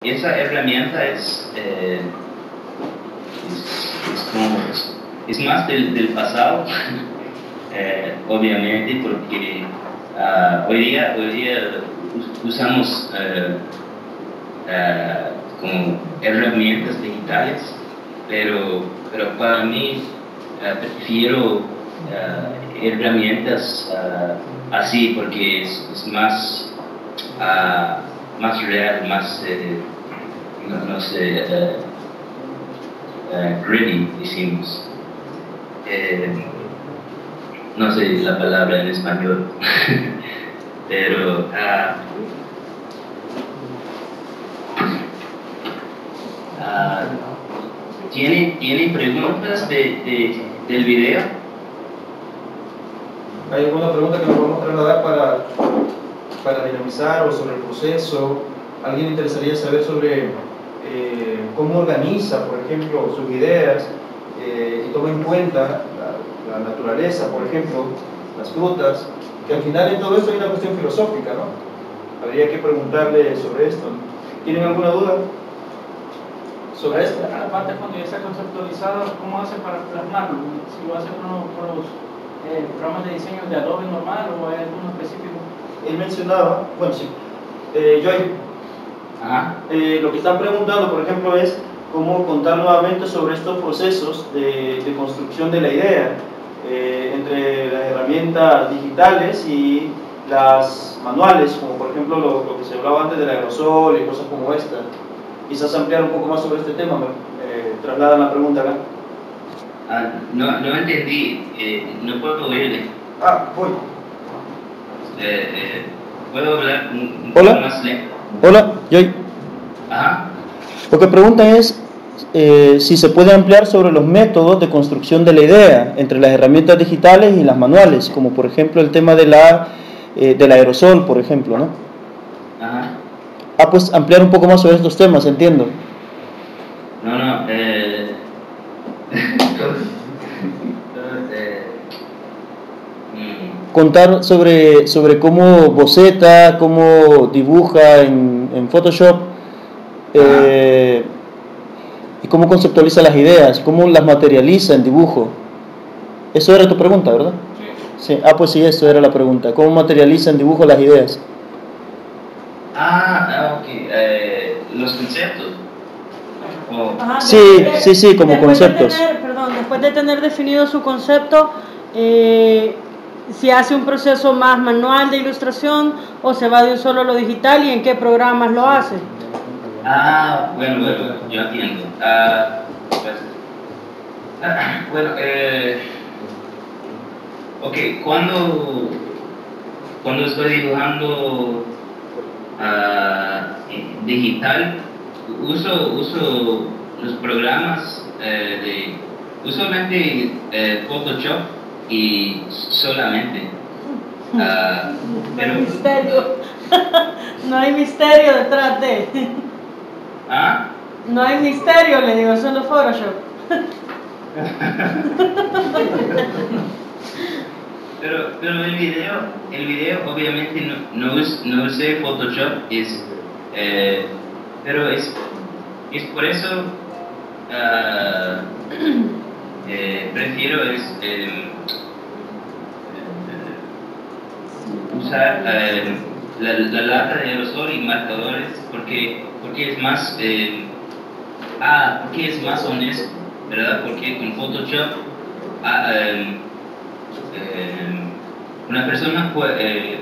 esa herramienta es más del pasado, obviamente, porque hoy día usamos como herramientas digitales, pero para mí prefiero herramientas así, porque es más, más real, más, no sé, gritty, decimos. No sé la palabra en español, pero ¿tiene preguntas del video? ¿Hay alguna pregunta que nos podamos trasladar para dinamizar o sobre el proceso? ¿Alguien le interesaría saber sobre cómo organiza, por ejemplo, sus ideas y toma en cuenta la naturaleza, por ejemplo, las frutas? Que al final en todo esto hay una cuestión filosófica, ¿no? Habría que preguntarle sobre esto. ¿Tienen alguna duda sobre esto? Aparte, cuando ya está conceptualizado, ¿cómo hace para plasmarlo? Si lo hace con los programas de diseño de Adobe normal o hay alguno específico. Él mencionaba, bueno, sí, lo que están preguntando, por ejemplo, es cómo contar nuevamente sobre estos procesos de construcción de la idea entre las herramientas digitales y las manuales, como por ejemplo lo que se hablaba antes del aerosol y cosas como esta. Quizás ampliar un poco más sobre este tema, trasladan la pregunta acá. No entendí, no puedo oírle. Voy. ¿Puedo hablar un poco más lento? Hola, Joy. Ajá. Lo que pregunta es si se puede ampliar sobre los métodos de construcción de la idea entre las herramientas digitales y las manuales, como por ejemplo el tema del aerosol, por ejemplo, ¿no? Ajá. Pues ampliar un poco más sobre estos temas, entiendo. No, Contar sobre cómo boceta, cómo dibuja en Photoshop y cómo conceptualiza las ideas, cómo las materializa en dibujo. Eso era tu pregunta, ¿verdad? Sí. Pues sí, eso era la pregunta. ¿Cómo materializa en dibujo las ideas? Ok. Los conceptos. Sí, como conceptos. Después de tener definido su concepto, si hace un proceso más manual de ilustración o se va de un solo a lo digital y en qué programas lo hace. Bueno, yo entiendo. Ok, cuando estoy dibujando digital, uso los programas usualmente Photoshop y solamente. Pero, misterio. No hay misterio detrás de. No hay misterio, le digo, solo Photoshop. Pero el video obviamente no usé Photoshop, pero es por eso prefiero usar la lata de aerosol y marcadores porque es más porque es más honesto, ¿verdad? Porque con Photoshop una persona puede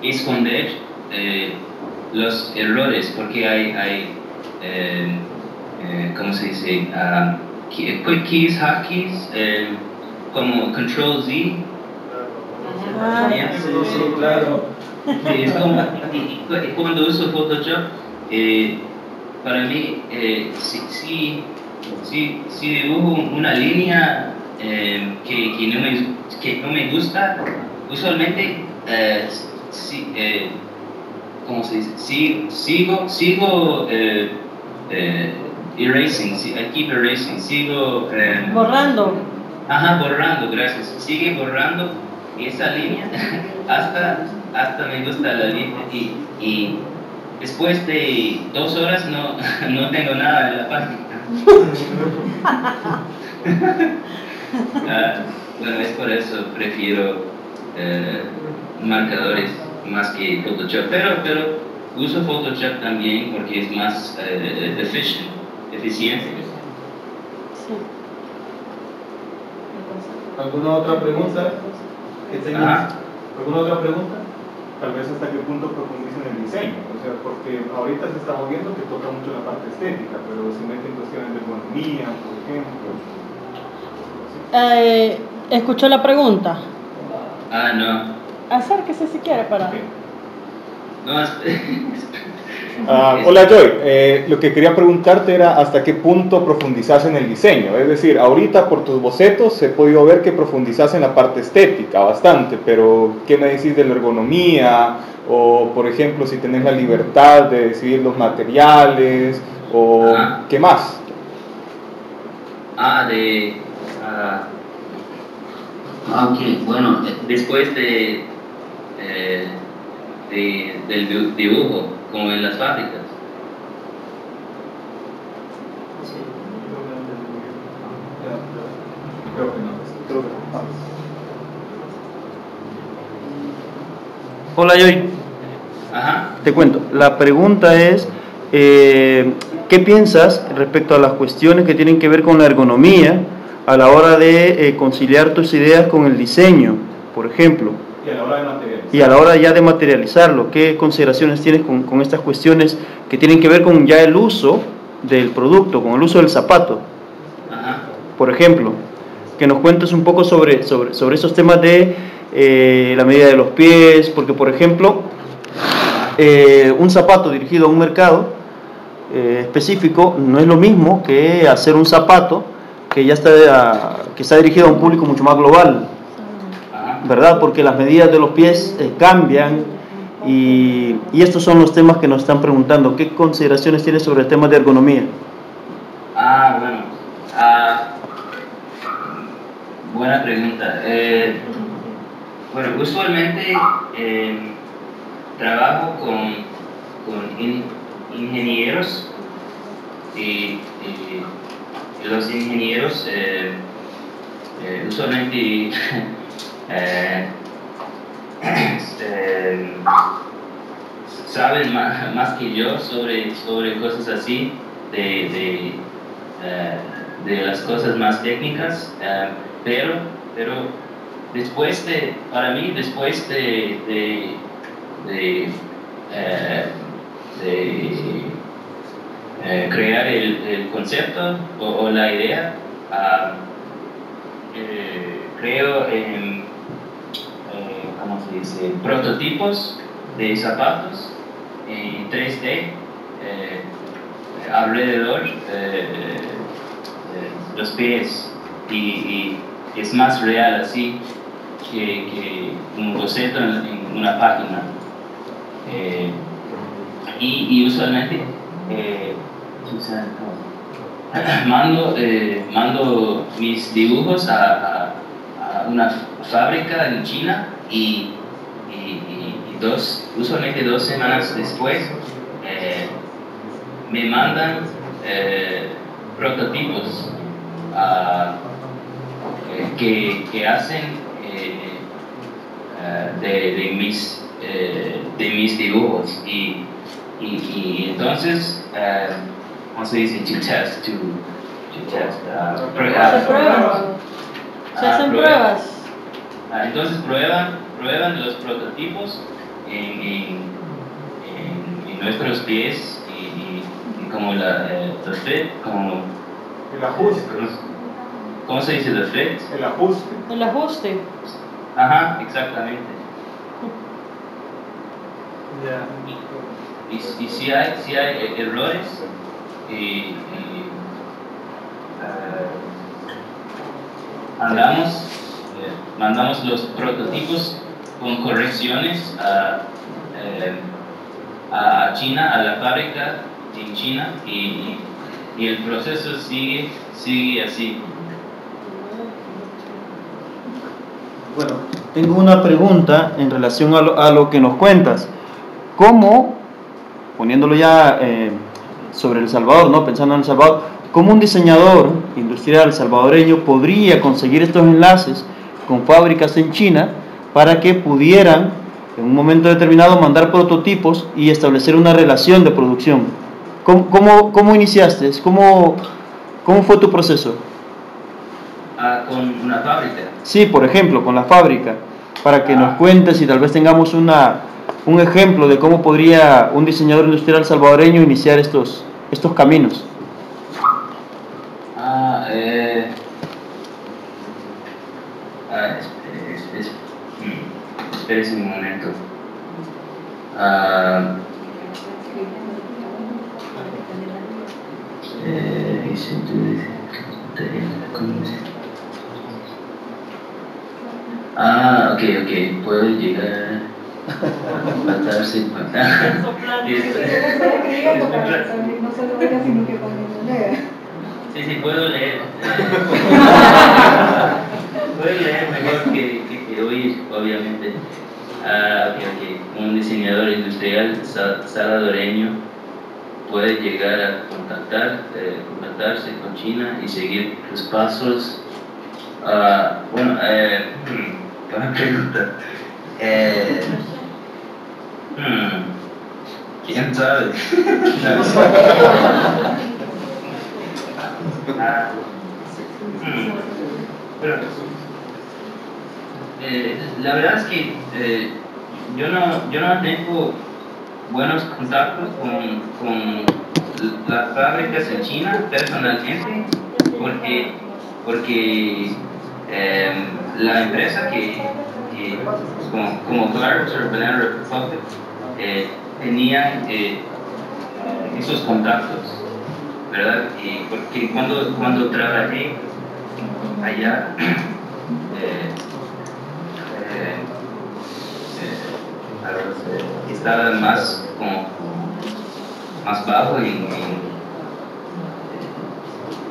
esconder los errores porque hay ¿cómo se dice? Quick keys, hotkeys, como Control Z. Sí, claro. Es como, y cuando uso Photoshop, para mí, si dibujo una línea que no me gusta, usualmente ¿cómo se dice? Sigo erasing, I keep erasing, sigo borrando. Borrando, gracias. Sigue borrando esa línea hasta me gusta la línea y después de 2 horas no tengo nada en la página. Bueno, es por eso prefiero marcadores más que Photoshop, pero uso Photoshop también porque es más eficiente. Sí. ¿Alguna otra pregunta que tengas? ¿Alguna otra pregunta? Tal vez hasta qué punto profundizan en el diseño, o sea, porque ahorita se estamos viendo que toca mucho la parte estética, pero se meten cuestiones de economía, por ejemplo. ¿Escuchó la pregunta? No. Acérquese si quiere para... Okay. No, Hola Joy, lo que quería preguntarte era hasta qué punto profundizas en el diseño, es decir, ahorita por tus bocetos he podido ver que profundizas en la parte estética bastante, pero ¿qué me decís de la ergonomía? O por ejemplo, si tenés la libertad de decidir los materiales, o ¿qué más? Ok, bueno, después del dibujo, como en las fábricas. Hola Joy, te cuento, la pregunta es, ¿qué piensas respecto a las cuestiones que tienen que ver con la ergonomía a la hora de conciliar tus ideas con el diseño, por ejemplo? Y a la hora de materializarlo. Y a la hora ya de materializarlo, ¿qué consideraciones tienes con estas cuestiones que tienen que ver con ya el uso del producto, con el uso del zapato? Por ejemplo, que nos cuentes un poco sobre esos temas de la medida de los pies, porque por ejemplo, un zapato dirigido a un mercado específico no es lo mismo que hacer un zapato que ya está dirigido a un público mucho más global, ¿verdad? Porque las medidas de los pies cambian y estos son los temas que nos están preguntando. ¿Qué consideraciones tienes sobre el tema de ergonomía? Buena pregunta. Bueno, usualmente trabajo con ingenieros y los ingenieros usualmente saben más que yo sobre cosas así, de las cosas más técnicas, pero después para mí, después de crear el concepto o la idea, creo en ¿cómo se dice? Prototipos de zapatos en 3D alrededor los pies y es más real así que un boceto en una página. Y usualmente mando mis dibujos a una fábrica en China y usualmente 2 semanas después me mandan prototipos que hacen de mis dibujos y entonces ¿cómo se dice? To test, Se hacen pruebas. Entonces prueban los prototipos en nuestros pies y como el fit, como el ajuste. ¿Cómo se dice el fit? El ajuste. El ajuste. Ajá, exactamente. Y si hay errores mandamos los prototipos con correcciones a China, a la fábrica en China y el proceso sigue así. Bueno, tengo una pregunta en relación a lo que nos cuentas. ¿Cómo poniéndolo ya sobre El Salvador, ¿no? Pensando en El Salvador, ¿cómo un diseñador industrial salvadoreño podría conseguir estos enlaces con fábricas en China para que pudieran en un momento determinado mandar prototipos y establecer una relación de producción? ¿Cómo iniciaste? ¿Cómo fue tu proceso? Con una fábrica. Sí, por ejemplo, con la fábrica, para que nos cuentes y tal vez tengamos un ejemplo de cómo podría un diseñador industrial salvadoreño iniciar estos caminos. Espérese un momento. Ok, puedo llegar a matarse. Sí, puedo leer. Puedo leer mejor que oír, obviamente. Un diseñador industrial salvadoreño puede llegar a contactarse con China y seguir los pasos. Buena pregunta. ¿Quién sabe? La verdad es que yo no tengo buenos contactos con las fábricas en China personalmente, porque la empresa que como Clarks o Banana Republic tenía esos contactos, ¿verdad? Y porque cuando trabajé allá estaba más bajo y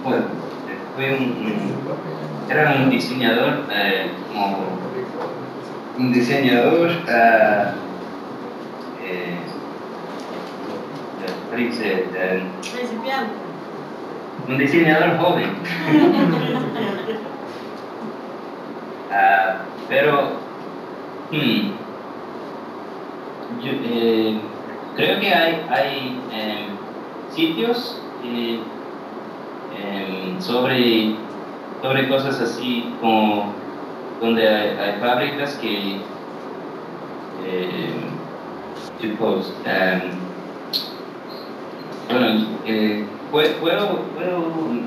bueno, era un diseñador Principiante. Un diseñador joven. Pero yo creo que hay sitios sobre cosas así, como donde hay fábricas que post. Puedo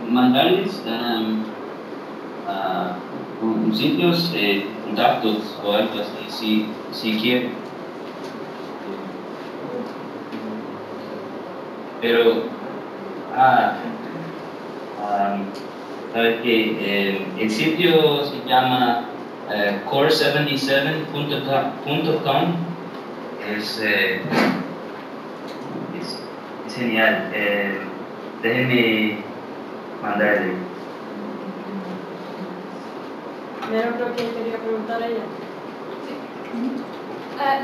mandarles sitios, contactos o algo así, si quieren. Pero, sabes que el sitio se llama core77.com. Es genial. Déjenme mandarle. Era lo que quería preguntar a ella.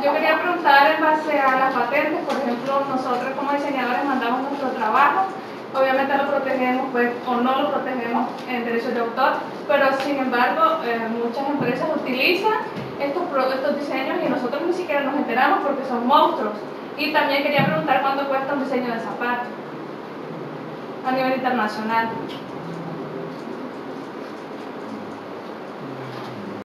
Yo quería preguntar en base a las patentes. Por ejemplo, nosotros como diseñadores mandamos nuestro trabajo, obviamente lo protegemos o no lo protegemos en derechos de autor, pero sin embargo muchas empresas utilizan estos diseños y nosotros ni siquiera nos enteramos porque son monstruos. Y también quería preguntar cuánto cuesta un diseño de zapato a nivel internacional.